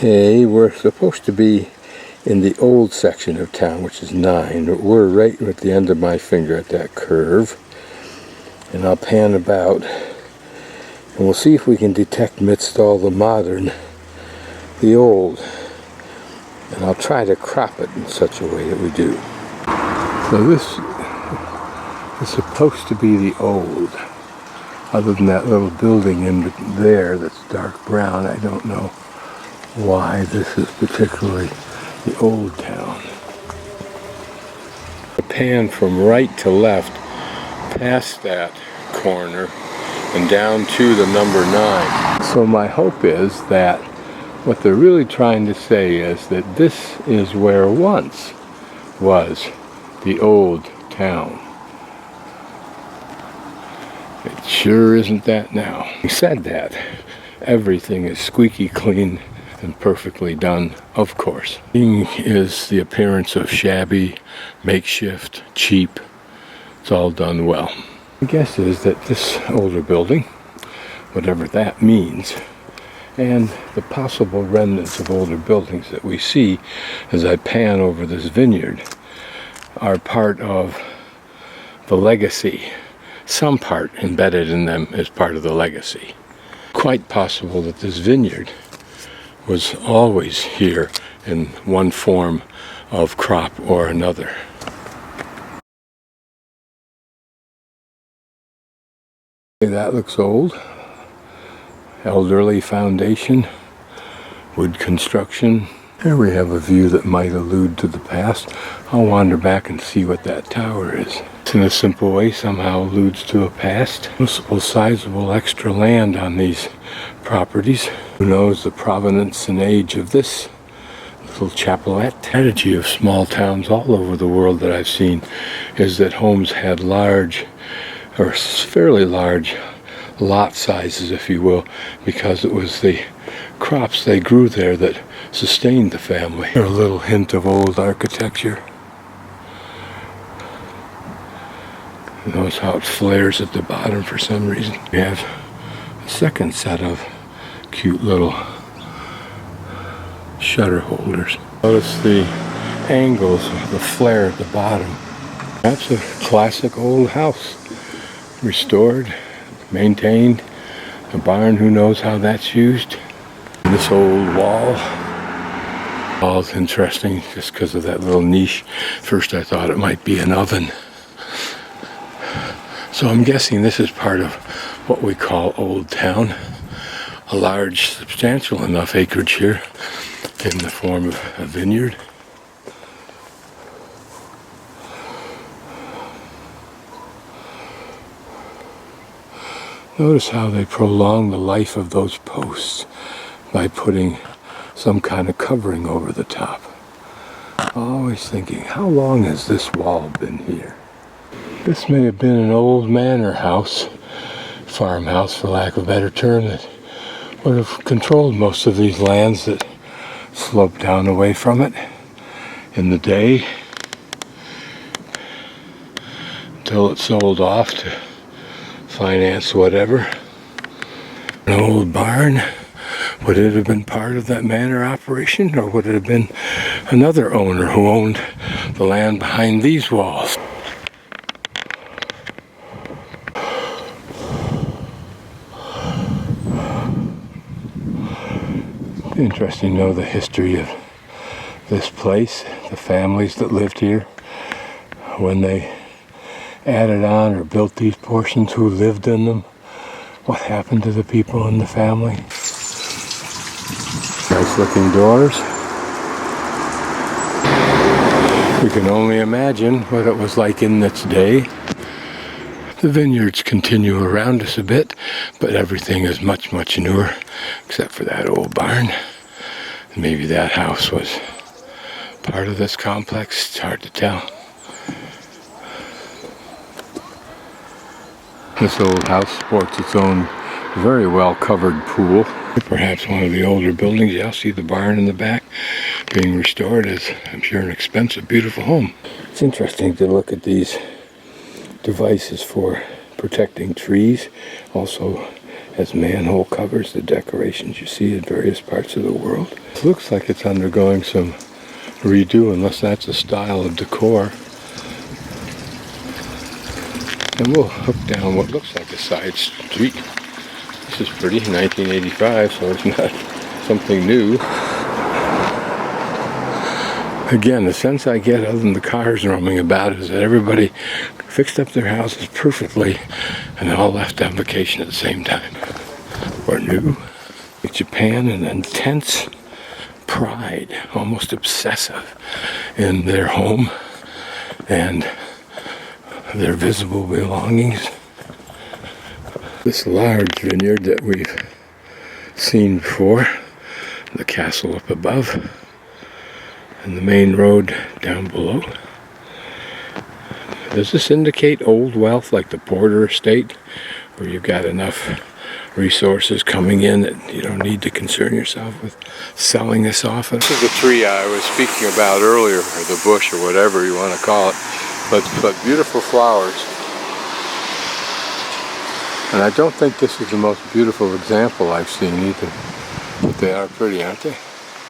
Okay, we're supposed to be in the old section of town, which is 9. But we're right at the end of my finger at that curve. And I'll pan about, and we'll see if we can detect amidst all the modern, the old. And I'll try to crop it in such a way that we do. So this is supposed to be the old. Other than that little building in there that's dark brown, I don't know why this is particularly the old town. A pan from right to left past that corner and down to the number 9. So my hope is that what they're really trying to say is that this is where once was the old town. It sure isn't that now. He said that everything is squeaky clean and perfectly done, of course. Is the appearance of shabby, makeshift, cheap. It's all done well. My guess is that this older building, whatever that means, and the possible remnants of older buildings that we see as I pan over this vineyard are part of the legacy. Some part embedded in them is part of the legacy. Quite possible that this vineyard was always here in one form of crop or another. That looks old. Elderly foundation, wood construction. Here we have a view that might allude to the past. I'll wander back and see what that tower is. In a simple way, somehow alludes to a past. Possible sizable extra land on these properties. Who knows the provenance and age of this little chapelette? The strategy of small towns all over the world that I've seen is that homes had large, or fairly large, lot sizes, if you will, because it was the crops they grew there that sustained the family. A little hint of old architecture. Notice how it flares at the bottom for some reason. We have a second set of cute little shutter holders. Notice the angles of the flare at the bottom. That's a classic old house. Restored, maintained. A barn, who knows how that's used. This old wall's interesting just because of that little niche. First I thought it might be an oven. So I'm guessing this is part of what we call Old Town. A large, substantial enough acreage here in the form of a vineyard. Notice how they prolong the life of those posts by putting some kind of covering over the top. Always thinking, how long has this wall been here? This may have been an old manor house, farmhouse for lack of a better term, that would have controlled most of these lands that slope down away from it in the day until it sold off to finance whatever. An old barn, would it have been part of that manor operation, or would it have been another owner who owned the land behind these walls? Interesting to know the history of this place, the families that lived here, when they added on or built these portions, who lived in them, what happened to the people in the family. Nice looking doors. We can only imagine what it was like in its day. The vineyards continue around us a bit, but everything is much, much newer, except for that old barn. Maybe that house was part of this complex. It's hard to tell. This old house sports its own very well covered pool. Perhaps one of the older buildings. You'll see the barn in the back being restored as, I'm sure, an expensive, beautiful home. It's interesting to look at these devices for protecting trees. Also Has manhole covers, the decorations you see in various parts of the world. It looks like it's undergoing some redo, unless that's a style of decor. And we'll hook down what looks like a side street. This is pretty, 1985, so it's not something new. Again, the sense I get, other than the cars roaming about, is that everybody fixed up their houses perfectly and all left on vacation at the same time. Or new. Japan, an intense pride, almost obsessive, in their home and their visible belongings. This large vineyard that we've seen before, the castle up above, and the main road down below. Does this indicate old wealth like the Porter estate, where you've got enough resources coming in that you don't need to concern yourself with selling this off? This is the tree I was speaking about earlier, or the bush, or whatever you want to call it, but beautiful flowers. And I don't think this is the most beautiful example I've seen either, but they are pretty, aren't they?